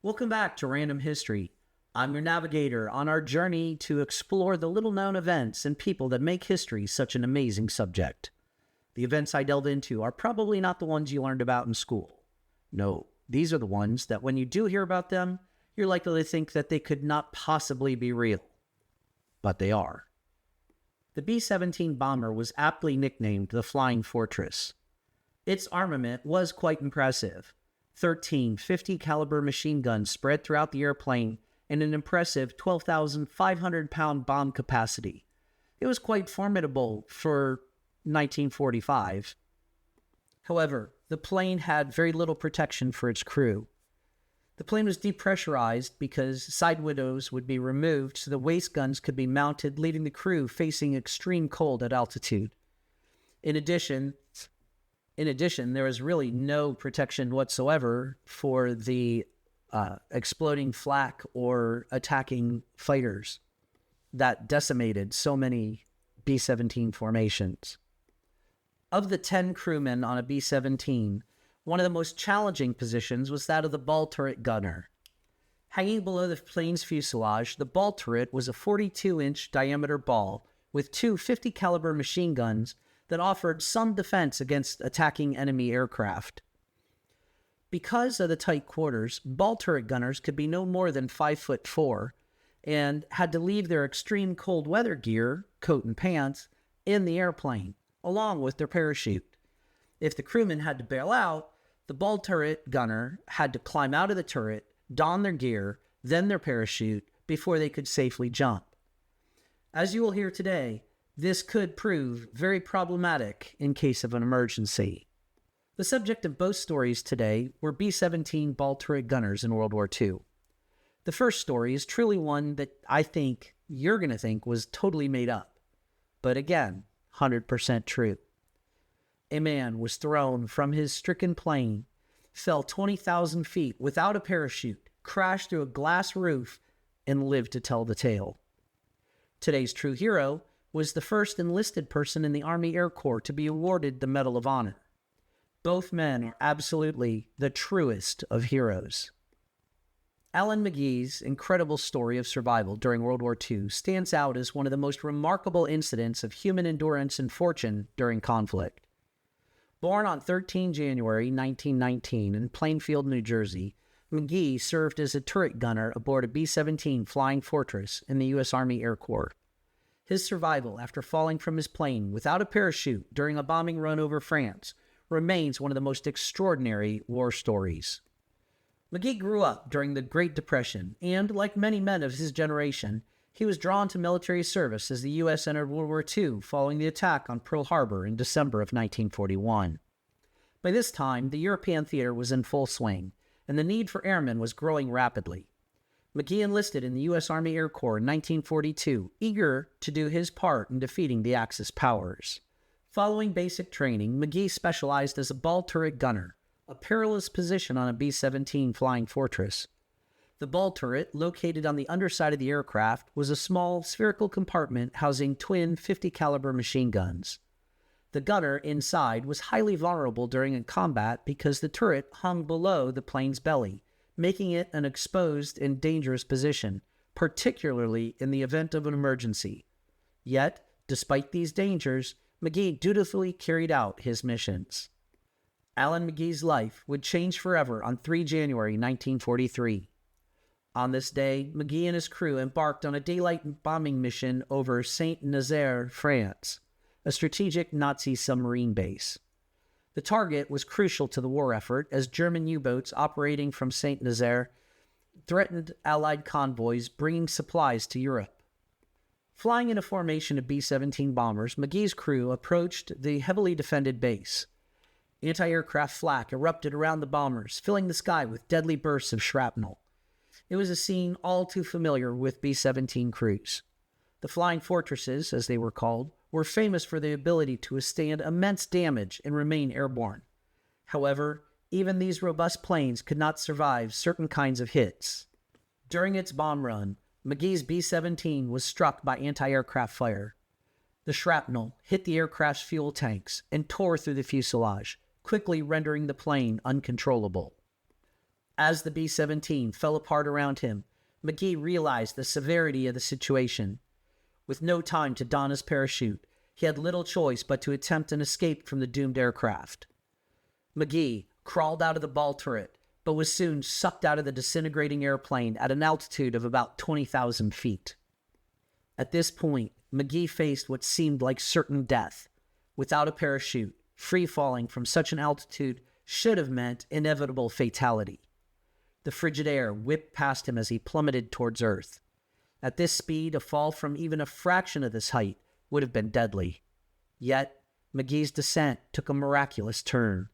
Welcome back to Random History. I'm your navigator on our journey to explore the little-known events and people that make history such an amazing subject. The events I delve into are probably not the ones you learned about in school. No, these are the ones that when you do hear about them, you're likely to think that they could not possibly be real. But they are. The B-17 bomber was aptly nicknamed the Flying Fortress. Its armament was quite impressive. 13 50 caliber machine guns spread throughout the airplane and an impressive 12,500-pound bomb capacity. It was quite formidable for 1945. However, the plane had very little protection for its crew. The plane was depressurized because side windows would be removed so the waist guns could be mounted, leaving the crew facing extreme cold at altitude. In addition, there was really no protection whatsoever for the exploding flak or attacking fighters that decimated so many B-17 formations. Of the 10 crewmen on a B-17, one of the most challenging positions was that of the ball turret gunner. Hanging below the plane's fuselage, the ball turret was a 42-inch diameter ball with two 50 caliber machine guns that offered some defense against attacking enemy aircraft. Because of the tight quarters, ball turret gunners could be no more than 5'4" and had to leave their extreme cold weather gear, coat and pants, in the airplane, along with their parachute. If the crewman had to bail out, the ball turret gunner had to climb out of the turret, don their gear, then their parachute, before they could safely jump. As you will hear today, this could prove very problematic in case of an emergency. The subject of both stories today were B-17 ball turret gunners in World War II. The first story is truly one that I think you're going to think was totally made up, but again, 100% true. A man was thrown from his stricken plane, fell 20,000 feet without a parachute, crashed through a glass roof, and lived to tell the tale. Today's true hero was the first enlisted person in the Army Air Corps to be awarded the Medal of Honor. Both men are absolutely the truest of heroes. Alan McGee's incredible story of survival during World War II stands out as one of the most remarkable incidents of human endurance and fortune during conflict. Born on 13 January 1919 in Plainfield, New Jersey, McGee served as a turret gunner aboard a B-17 Flying Fortress in the U.S. Army Air Corps. His survival after falling from his plane without a parachute during a bombing run over France remains one of the most extraordinary war stories. McGee grew up during the Great Depression, and like many men of his generation, he was drawn to military service as the U.S. entered World War II following the attack on Pearl Harbor in December of 1941. By this time, the European theater was in full swing, and the need for airmen was growing rapidly. McGee enlisted in the U.S. Army Air Corps in 1942, eager to do his part in defeating the Axis powers. Following basic training, McGee specialized as a ball turret gunner, a perilous position on a B-17 Flying Fortress. The ball turret, located on the underside of the aircraft, was a small spherical compartment housing twin 50 caliber machine guns. The gunner inside was highly vulnerable during a combat because the turret hung below the plane's belly, making it an exposed and dangerous position, particularly in the event of an emergency. Yet, despite these dangers, McGee dutifully carried out his missions. Alan McGee's life would change forever on 3 January 1943. On this day, McGee and his crew embarked on a daylight bombing mission over Saint-Nazaire, France, a strategic Nazi submarine base. The target was crucial to the war effort as German U-boats operating from Saint-Nazaire threatened Allied convoys bringing supplies to Europe. Flying in a formation of B-17 bombers, McGee's crew approached the heavily defended base. Anti-aircraft flak erupted around the bombers, filling the sky with deadly bursts of shrapnel. It was a scene all too familiar with B-17 crews. The Flying Fortresses, as they were called, were famous for their ability to withstand immense damage and remain airborne. However, even these robust planes could not survive certain kinds of hits. During its bomb run, McGee's B-17 was struck by anti-aircraft fire. The shrapnel hit the aircraft's fuel tanks and tore through the fuselage, quickly rendering the plane uncontrollable. As the B-17 fell apart around him, McGee realized the severity of the situation. With no time to don his parachute, he had little choice but to attempt an escape from the doomed aircraft. McGee crawled out of the ball turret, but was soon sucked out of the disintegrating airplane at an altitude of about 20,000 feet. At this point, McGee faced what seemed like certain death. Without a parachute, free falling from such an altitude should have meant inevitable fatality. The frigid air whipped past him as he plummeted towards Earth. At this speed, a fall from even a fraction of this height would have been deadly. Yet, McGee's descent took a miraculous turn.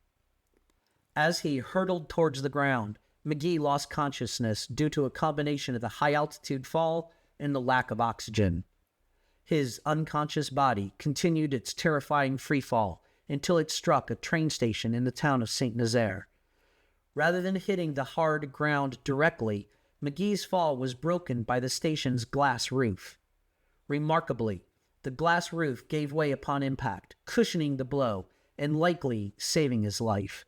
As he hurtled towards the ground, McGee lost consciousness due to a combination of the high-altitude fall and the lack of oxygen. His unconscious body continued its terrifying freefall until it struck a train station in the town of Saint Nazaire. Rather than hitting the hard ground directly, McGee's fall was broken by the station's glass roof. Remarkably, the glass roof gave way upon impact, cushioning the blow and likely saving his life.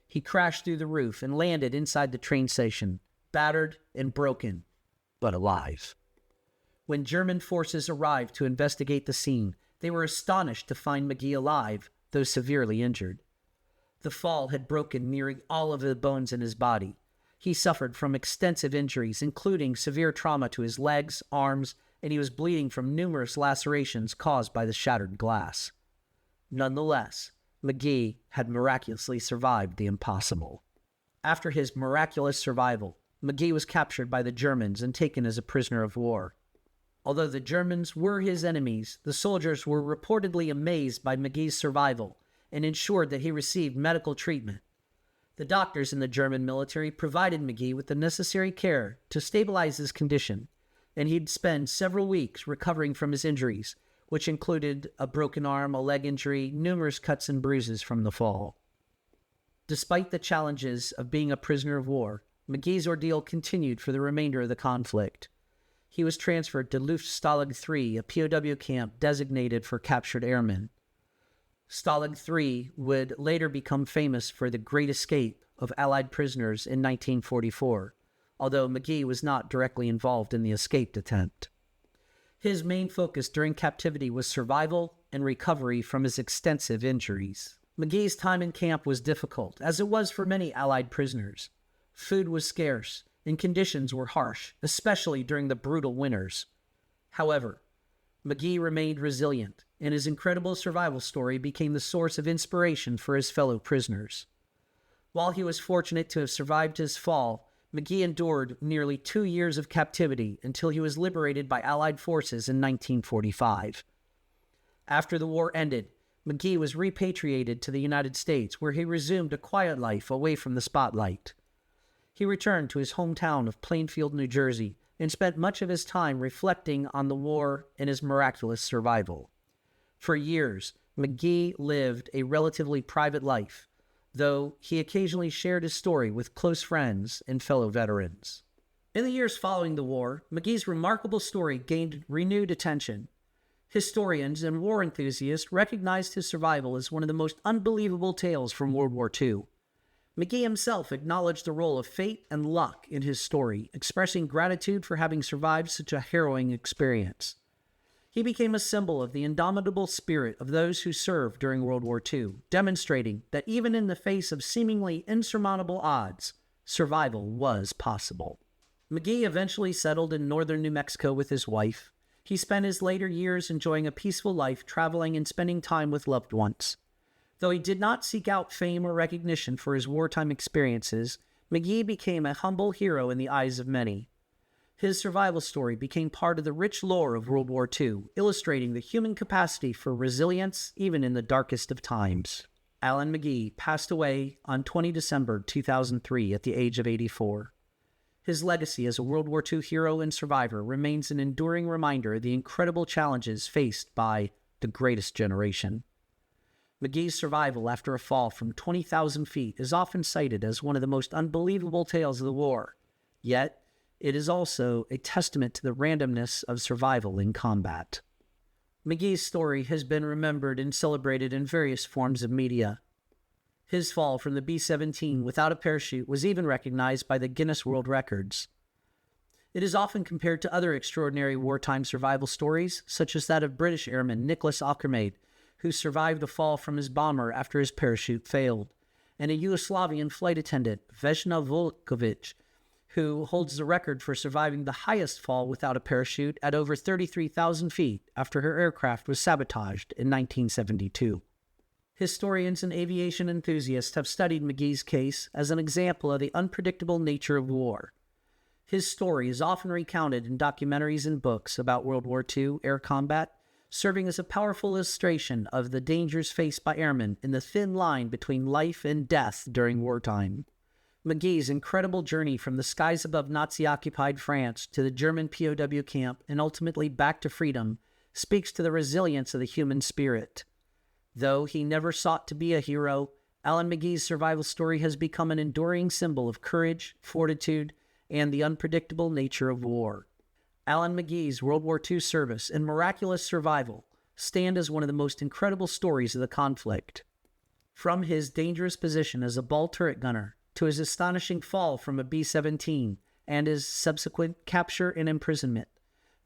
He crashed through the roof and landed inside the train station, battered and broken, but alive. When German forces arrived to investigate the scene, they were astonished to find McGee alive, though severely injured. The fall had broken nearly all of the bones in his body. He suffered from extensive injuries, including severe trauma to his legs, arms, and he was bleeding from numerous lacerations caused by the shattered glass. Nonetheless, McGee had miraculously survived the impossible. After his miraculous survival, McGee was captured by the Germans and taken as a prisoner of war. Although the Germans were his enemies, the soldiers were reportedly amazed by McGee's survival and ensured that he received medical treatment. The doctors in the German military provided McGee with the necessary care to stabilize his condition, and he'd spend several weeks recovering from his injuries, which included a broken arm, a leg injury, numerous cuts and bruises from the fall. Despite the challenges of being a prisoner of war, McGee's ordeal continued for the remainder of the conflict. He was transferred to Luftstalag III, a POW camp designated for captured airmen. Stalag III would later become famous for the Great Escape of Allied prisoners in 1944, although McGee was not directly involved in the escape attempt. His main focus during captivity was survival and recovery from his extensive injuries. McGee's time in camp was difficult, as it was for many Allied prisoners. Food was scarce, and conditions were harsh, especially during the brutal winters. However, McGee remained resilient, and his incredible survival story became the source of inspiration for his fellow prisoners. While he was fortunate to have survived his fall, McGee endured nearly 2 years of captivity until he was liberated by Allied forces in 1945. After the war ended, McGee was repatriated to the United States, where he resumed a quiet life away from the spotlight. He returned to his hometown of Plainfield, New Jersey, and spent much of his time reflecting on the war and his miraculous survival. For years, McGee lived a relatively private life, though he occasionally shared his story with close friends and fellow veterans. In the years following the war, McGee's remarkable story gained renewed attention. Historians and war enthusiasts recognized his survival as one of the most unbelievable tales from World War II. McGee himself acknowledged the role of fate and luck in his story, expressing gratitude for having survived such a harrowing experience. He became a symbol of the indomitable spirit of those who served during World War II, demonstrating that even in the face of seemingly insurmountable odds, survival was possible. McGee eventually settled in northern New Mexico with his wife. He spent his later years enjoying a peaceful life, traveling and spending time with loved ones. Though he did not seek out fame or recognition for his wartime experiences, McGee became a humble hero in the eyes of many. His survival story became part of the rich lore of World War II, illustrating the human capacity for resilience even in the darkest of times. Alan McGee passed away on 20 December 2003 at the age of 84. His legacy as a World War II hero and survivor remains an enduring reminder of the incredible challenges faced by the greatest generation. McGee's survival after a fall from 20,000 feet is often cited as one of the most unbelievable tales of the war, yet it is also a testament to the randomness of survival in combat. McGee's story has been remembered and celebrated in various forms of media. His fall from the B-17 without a parachute was even recognized by the Guinness World Records. It is often compared to other extraordinary wartime survival stories, such as that of British airman Nicholas Aukermaid, who survived a fall from his bomber after his parachute failed, and a Yugoslavian flight attendant, Vesna Volkovic, who holds the record for surviving the highest fall without a parachute at over 33,000 feet after her aircraft was sabotaged in 1972. Historians and aviation enthusiasts have studied McGee's case as an example of the unpredictable nature of war. His story is often recounted in documentaries and books about World War II air combat, serving as a powerful illustration of the dangers faced by airmen in the thin line between life and death during wartime. McGee's incredible journey from the skies above Nazi-occupied France to the German POW camp and ultimately back to freedom speaks to the resilience of the human spirit. Though he never sought to be a hero, Alan McGee's survival story has become an enduring symbol of courage, fortitude, and the unpredictable nature of war. Alan McGee's World War II service and miraculous survival stand as one of the most incredible stories of the conflict. From his dangerous position as a ball turret gunner to his astonishing fall from a B-17 and his subsequent capture and imprisonment,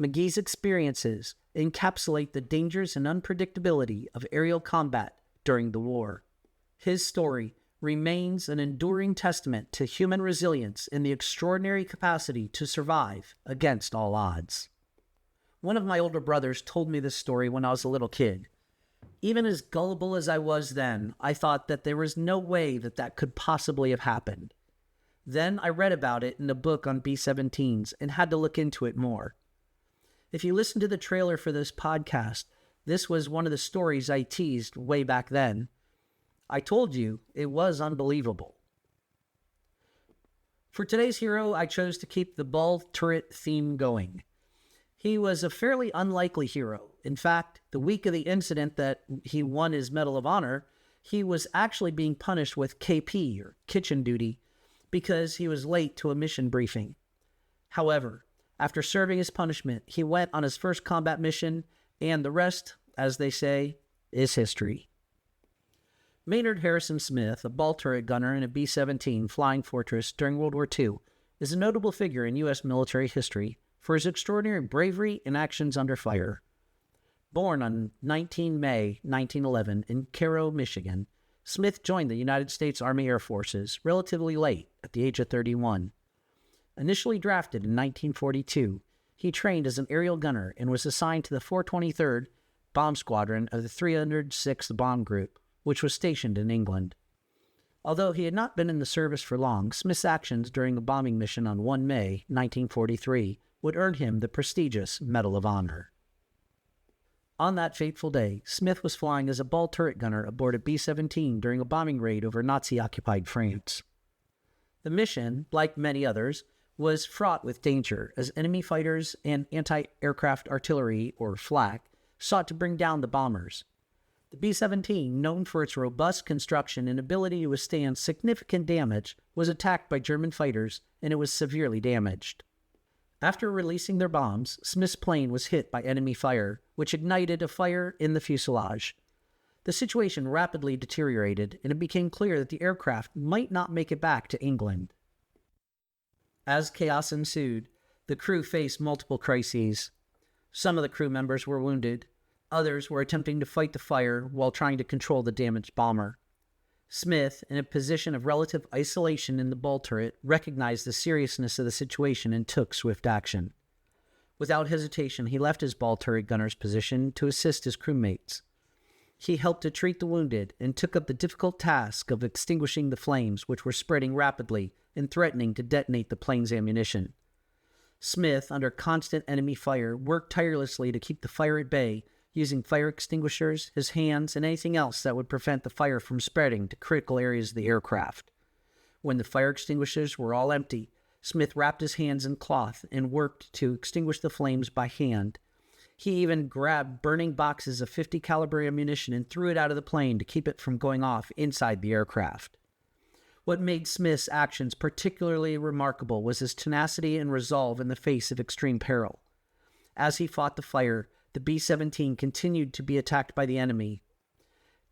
McGee's experiences encapsulate the dangers and unpredictability of aerial combat during the war. His story remains an enduring testament to human resilience and the extraordinary capacity to survive against all odds. One of my older brothers told me this story when I was a little kid. Even as gullible as I was then, I thought that there was no way that that could possibly have happened. Then I read about it in a book on B-17s and had to look into it more. If you listen to the trailer for this podcast, this was one of the stories I teased way back then. I told you it was unbelievable. For today's hero, I chose to keep the ball turret theme going. He was a fairly unlikely hero. In fact, the week of the incident that he won his Medal of Honor, he was actually being punished with KP, or kitchen duty, because he was late to a mission briefing. However, after serving his punishment, he went on his first combat mission, and the rest, as they say, is history. Maynard Harrison Smith, a ball turret gunner in a B-17 Flying Fortress during World War II, is a notable figure in U.S. military history for his extraordinary bravery and actions under fire. Born on 19 May 1911 in Cairo, Michigan, Smith joined the United States Army Air Forces relatively late, at the age of 31. Initially drafted in 1942, he trained as an aerial gunner and was assigned to the 423rd Bomb Squadron of the 306th Bomb Group, which was stationed in England. Although he had not been in the service for long, Smith's actions during a bombing mission on 1 May 1943 would earn him the prestigious Medal of Honor. On that fateful day, Smith was flying as a ball turret gunner aboard a B-17 during a bombing raid over Nazi-occupied France. The mission, like many others, was fraught with danger as enemy fighters and anti-aircraft artillery, or flak, sought to bring down the bombers. The B-17, known for its robust construction and ability to withstand significant damage, was attacked by German fighters, and it was severely damaged. After releasing their bombs, Smith's plane was hit by enemy fire, which ignited a fire in the fuselage. The situation rapidly deteriorated, and it became clear that the aircraft might not make it back to England. As chaos ensued, the crew faced multiple crises. Some of the crew members were wounded. Others were attempting to fight the fire while trying to control the damaged bomber. Smith, in a position of relative isolation in the ball turret, recognized the seriousness of the situation and took swift action. Without hesitation, he left his ball turret gunner's position to assist his crewmates. He helped to treat the wounded and took up the difficult task of extinguishing the flames, which were spreading rapidly and threatening to detonate the plane's ammunition. Smith, under constant enemy fire, worked tirelessly to keep the fire at bay, using fire extinguishers, his hands, and anything else that would prevent the fire from spreading to critical areas of the aircraft. When the fire extinguishers were all empty, Smith wrapped his hands in cloth and worked to extinguish the flames by hand. He even grabbed burning boxes of .50 caliber ammunition and threw it out of the plane to keep it from going off inside the aircraft. What made Smith's actions particularly remarkable was his tenacity and resolve in the face of extreme peril. As he fought the fire, the B-17 continued to be attacked by the enemy.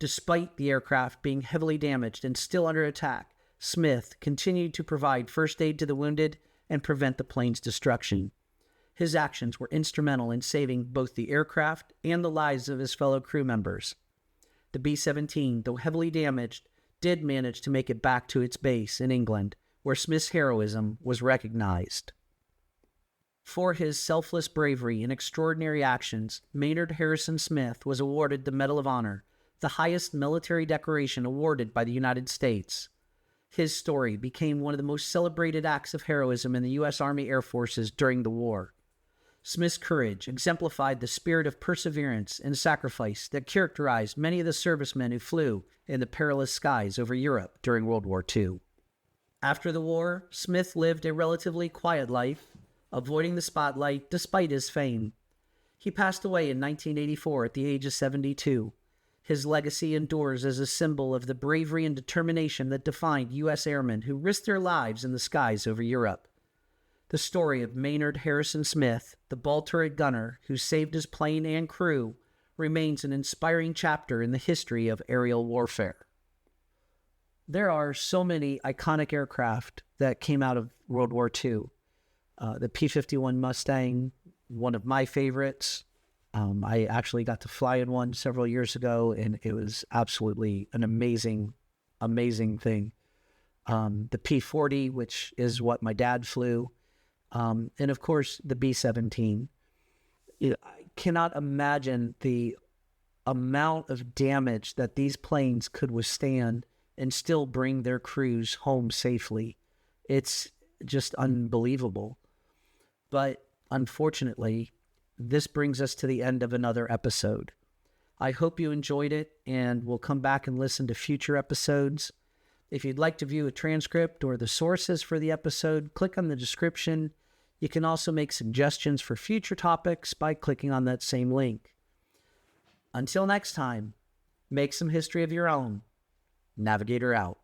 Despite the aircraft being heavily damaged and still under attack, Smith continued to provide first aid to the wounded and prevent the plane's destruction. His actions were instrumental in saving both the aircraft and the lives of his fellow crew members. The B-17, though heavily damaged, did manage to make it back to its base in England, where Smith's heroism was recognized. For his selfless bravery and extraordinary actions, Maynard Harrison Smith was awarded the Medal of Honor, the highest military decoration awarded by the United States. His story became one of the most celebrated acts of heroism in the U.S. Army Air Forces during the war. Smith's courage exemplified the spirit of perseverance and sacrifice that characterized many of the servicemen who flew in the perilous skies over Europe during World War II. After the war, Smith lived a relatively quiet life, avoiding the spotlight despite his fame. He passed away in 1984 at the age of 72. His legacy endures as a symbol of the bravery and determination that defined U.S. airmen who risked their lives in the skies over Europe. The story of Maynard Harrison Smith, the ball turret gunner who saved his plane and crew, remains an inspiring chapter in the history of aerial warfare. There are so many iconic aircraft that came out of World War II. The P-51 Mustang, one of my favorites. I actually got to fly in one several years ago, and it was absolutely an amazing, amazing thing. The P-40, which is what my dad flew, and of course the B-17. I cannot imagine the amount of damage that these planes could withstand and still bring their crews home safely. It's just unbelievable. But unfortunately, this brings us to the end of another episode. I hope you enjoyed it, and will come back and listen to future episodes. If you'd like to view a transcript or the sources for the episode, click on the description. You can also make suggestions for future topics by clicking on that same link. Until next time, make some history of your own. Navigator out.